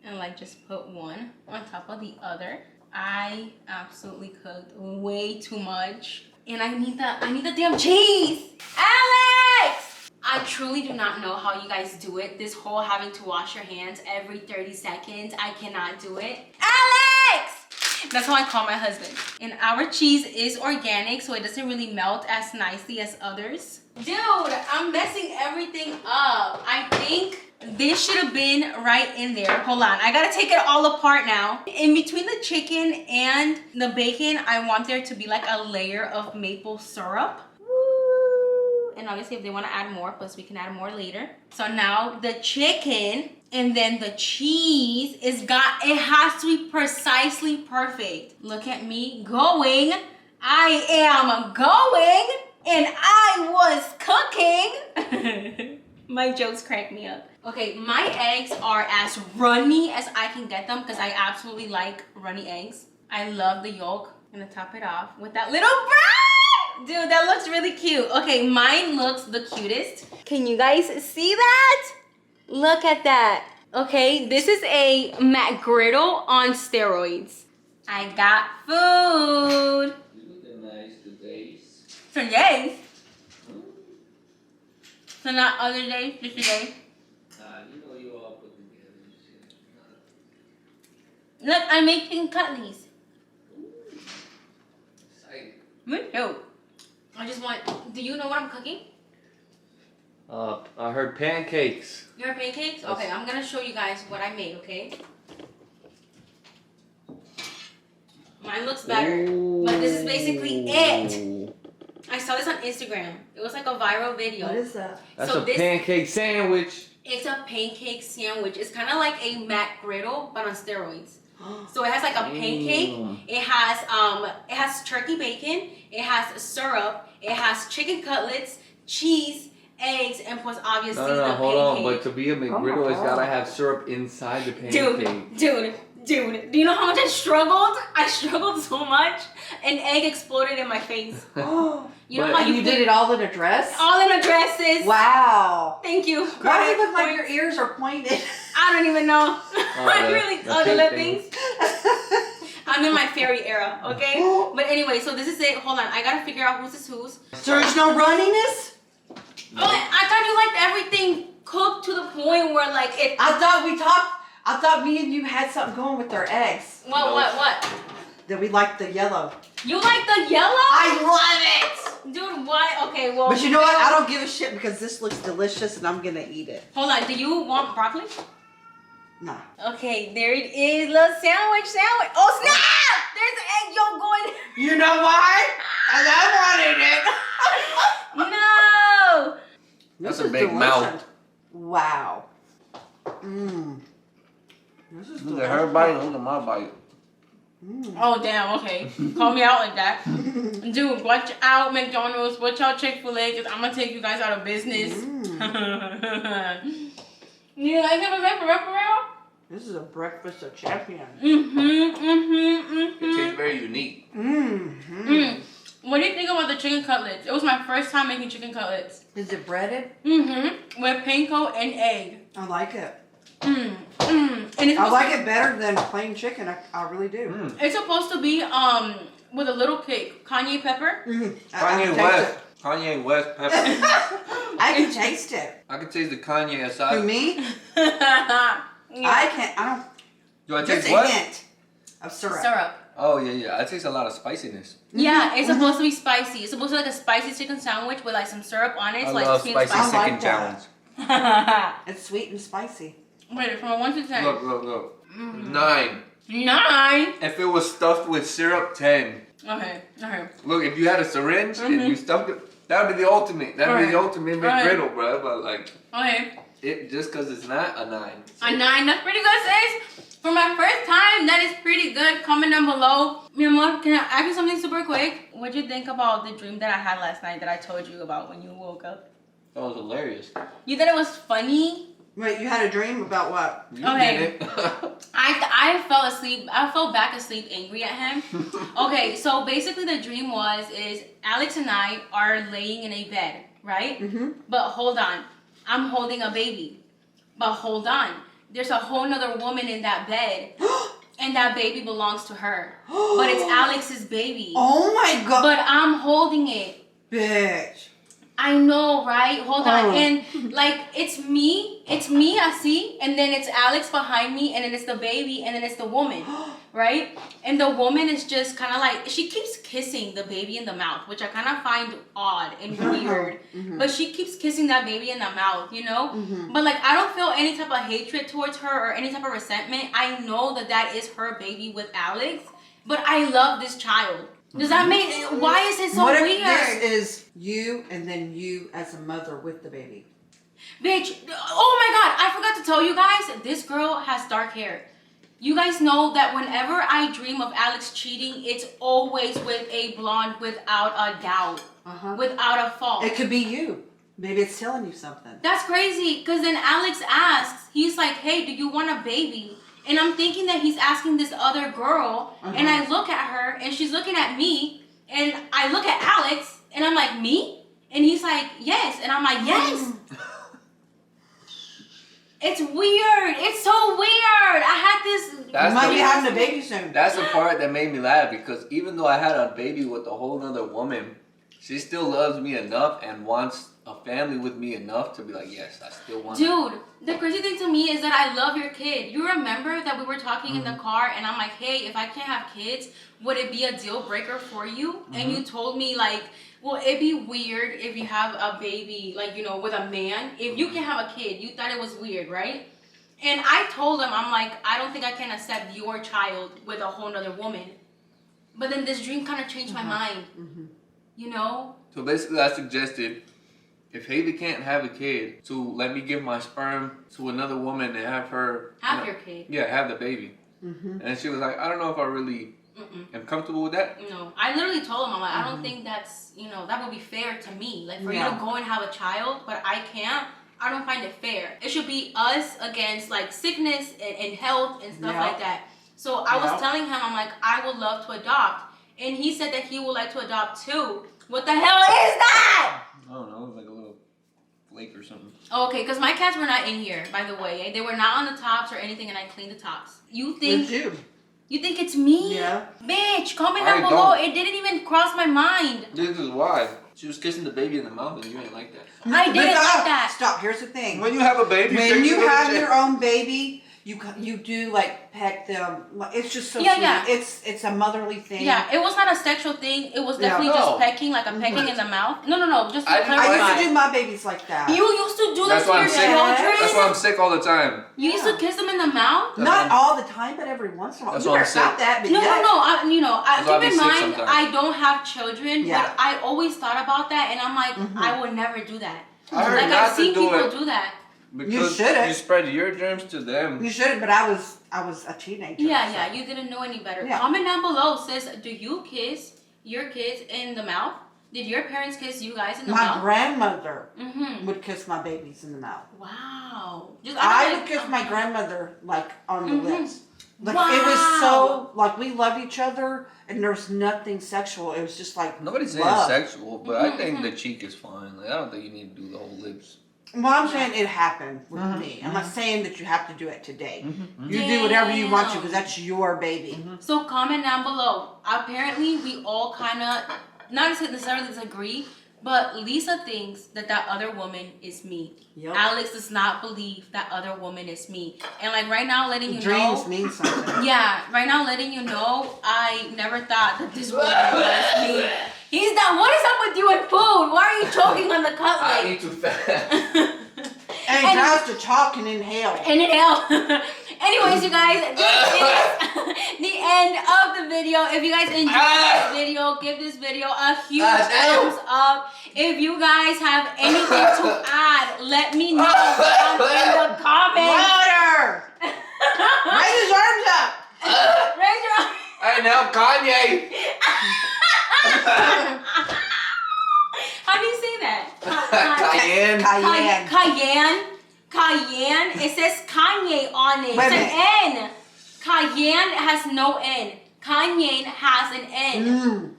and like just put one on top of the other. I absolutely cooked way too much. And I need the damn cheese. Alex! I truly do not know how you guys do it. This whole having to wash your hands every 30 seconds. I cannot do it. Alex! That's how I call my husband. And our cheese is organic, so it doesn't really melt as nicely as others. Dude, I'm messing everything up. I think this should have been right in there. Hold on, I gotta take it all apart now. In between the chicken and the bacon, I want there to be like a layer of maple syrup. Woo! And obviously if they want to add more, plus we can add more later. So now the chicken and then the cheese it has to be precisely perfect. Look at me going. I am going. And I was cooking. My jokes crack me up. Okay, my eggs are as runny as I can get them because I absolutely like runny eggs. I love the yolk. I'm gonna top it off with that little brown. Dude, that looks really cute. Okay, mine looks the cutest. Can you guys see that? Look at that. Okay, this is a McGriddle on steroids. I got food. You looking nice today. Today? So not other days, just today. You know you all put together and shit. Look, I'm making cutlets. Excited. Me too. I just want, do you know what I'm cooking? I heard pancakes. Your pancakes? Okay, I'm gonna show you guys what I made, okay? Mine looks better, but this is basically it. I saw this on Instagram. It was like a viral video. What is that? That's So a pancake sandwich. It's a pancake sandwich. It's kind of like a mac griddle, but on steroids. So it has like a pancake. It has turkey bacon. It has syrup. It has chicken cutlets, cheese, eggs, and plus obviously the pancake. Hold on. But to be a McGriddle, it's gotta have syrup inside the pancake. Dude, do you know how much I struggled? I struggled so much. An egg exploded in my face. You know how you did it all in a dress? All in a dresses. Wow. Thank you. Why does it look like your ears are pointed? I don't even know. I really the lip things. I'm in my fairy era, okay? But anyway, so this is it. Hold on, I gotta figure out whose is whose. So there's no runniness? Oh, I thought you liked everything cooked to the point where like it. I thought me and you had something going with our eggs. What? That we liked the yellow. You like the yellow? I love it! Dude, what? Okay, well. But you know what? I don't give a shit because this looks delicious and I'm gonna eat it. Hold on, do you want broccoli? Nah. Okay, there it is, little sandwich. Oh, snap! There's an egg yolk going. You know why? Because I wanted it. No! That's This a is big delicious. mouth. Wow. Mmm. This is Look at her bite. Look at my bite. Oh, damn, okay. Call me out like that. Dude, watch out, McDonald's. Watch out, Chick-fil-A, because I'm going to take you guys out of business. You like it for real? This is a breakfast of champions. It tastes very unique. What do you think about the chicken cutlets? It was my first time making chicken cutlets. Is it breaded? With panko and egg. I like it. And it's I like it better than plain chicken. I really do. It's supposed to be with a little kick. Cayenne pepper. Kanye West pepper. I can taste it. I can taste the Kanye aside. For me, Yeah. I don't. Do I Just taste a what? hint of syrup. Oh, yeah. I taste a lot of spiciness. Yeah, it's supposed to be spicy. It's supposed to be like a spicy chicken sandwich with like some syrup on it. I Like love sweet and spicy I chicken like that. challenge. It's sweet and spicy. Wait, from a 1 to 10. Look. 9. 9. If it was stuffed with syrup, 10. Okay. Look, if you had a syringe and you stuffed it, that would be the ultimate. That would be the ultimate McGriddle, bro. But like, it just because it's not a 9. A 9. That's pretty good, sis. For my first time, that is pretty good. Comment down below. Mi amor, can I ask you something super quick? What'd you think about the dream that I had last night that I told you about when you woke up? That was hilarious. You thought it was funny? Wait, you had a dream about what? You Okay. did it. I fell asleep. I fell back asleep angry at him. Okay, so basically the dream is Alex and I are laying in a bed, right? But hold on. I'm holding a baby. But hold on. There's a whole nother woman in that bed. And that baby belongs to her. But it's Alex's baby. Oh my god. But I'm holding it. Bitch. I know, right? Hold on. And like it's me, I see, and then it's Alex behind me, and then it's the baby, and then it's the woman, right? And the woman is just kind of like, she keeps kissing the baby in the mouth, which I kind of find odd and weird. But she keeps kissing that baby in the mouth, you know? But like, I don't feel any type of hatred towards her or any type of resentment. I know that is her baby with Alex, but I love this child. Does that mean, why is it so What if weird? this is you and then you as a mother with the baby? Bitch, oh my god, I forgot to tell you guys, this girl has dark hair. You guys know that whenever I dream of Alex cheating, it's always with a blonde without a doubt, without a fault. It could be you. Maybe it's telling you something. That's crazy, because then Alex asks, he's like, hey, do you want a baby? And I'm thinking that he's asking this other girl, and I look at her, and she's looking at me, and I look at Alex, and I'm like, me? And he's like, yes. And I'm like, yes. It's weird. It's so weird. I had this. You might be having a baby soon. That's the part that made me laugh because even though I had a baby with a whole nother woman, she still loves me enough and wants a family with me enough to be like, yes, I still want. Dude, the crazy thing to me is that I love your kid. You remember that we were talking in the car and I'm like, hey, if I can't have kids, would it be a deal breaker for you? And you told me like, well, it'd be weird if you have a baby, like, you know, with a man. If you can have a kid, you thought it was weird, right? And I told him, I'm like, I don't think I can accept your child with a whole nother woman. But then this dream kind of changed my mind, you know? So basically I suggested, if Haley can't have a kid, to let me give my sperm to another woman and have her... Have your kid. Yeah, have the baby. And she was like, I don't know if I really am comfortable with that. No, I literally told him, I'm like, I don't think that's, you know, that would be fair to me. Like, for you to go and have a child, but I can't, I don't find it fair. It should be us against, like, sickness and health and stuff like that. So I was telling him, I'm like, I would love to adopt. And he said that he would like to adopt too. What the hell is that? I don't know, like a little flake or something. Okay, because my cats were not in here, by the way. They were not on the tops or anything, and I cleaned the tops. You think... You think it's me? Yeah. Bitch, comment down below. It didn't even cross my mind. This is why. She was kissing the baby in the mouth and you ain't like that. I didn't like that. Stop. Here's the thing. When you have a baby, when you have your own baby, you do like peck them. It's just so sweet. Yeah. It's a motherly thing. Yeah, it was not a sexual thing. It was definitely just pecking, like a pecking in the mouth. No. Just to clarify. I used to do my babies like that. You used to do that to your children? That's why I'm sick all the time. You used to kiss them in the mouth? Not all the time, but every once in a while. That's You why better I'm stop sick. that. No. Keep in mind, sometimes. I don't have children, but I always thought about that, and I'm like, I would never do that. I heard Like, not I've seen to do people it do that. because You shouldn't. you spread your germs to them. You shouldn't, but I was a teenager. Yeah, you didn't know any better. Yeah. Comment down below, sis, do you kiss your kids in the mouth? Did your parents kiss you guys in the mouth? My grandmother would kiss my babies in the mouth. Wow. I would kiss my grandmother like on the lips. Like it was so like we loved each other and there was nothing sexual. It was just like Nobody's saying love. sexual, but I think the cheek is fine. Like I don't think you need to do the whole lips. Well, I'm saying it happened with me. I'm not saying that you have to do it today. You do whatever you want to because that's your baby. So comment down below. Apparently, we all kind of, not necessarily disagree, but Lisa thinks that other woman is me. Yep. Alex does not believe that other woman is me. And like right now, letting you Dreams know. mean something. Yeah, right now, letting you know, I never thought that this woman was me. He's not. What is up with you and food? Why are you choking on the cutlet? I eat too fast. And he tries to talk and inhale. Anyways, you guys, this is the end of the video. If you guys enjoyed this video, give this video a huge thumbs up. If you guys have anything to add, let me know down in the comments. Water! Raise his arms up! Raise your arms. Hey, now Kanye. How do you say that? Cayenne. Cayenne. It says Kanye on it. Wait It's an N. Cayenne has no N. Kanye has an N.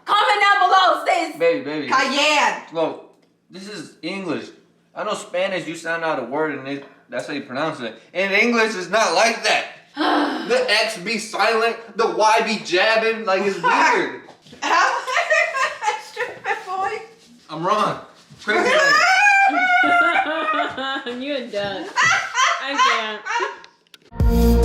Comment down below, sis. Baby. Cayenne. Well, this is English. I know Spanish, you sound out a word and that's how you pronounce it. In English, it's not like that. The X be silent, the Y be jabbing, like it's weird. Stupid boy. I'm wrong. Crazy. You're done. I can't.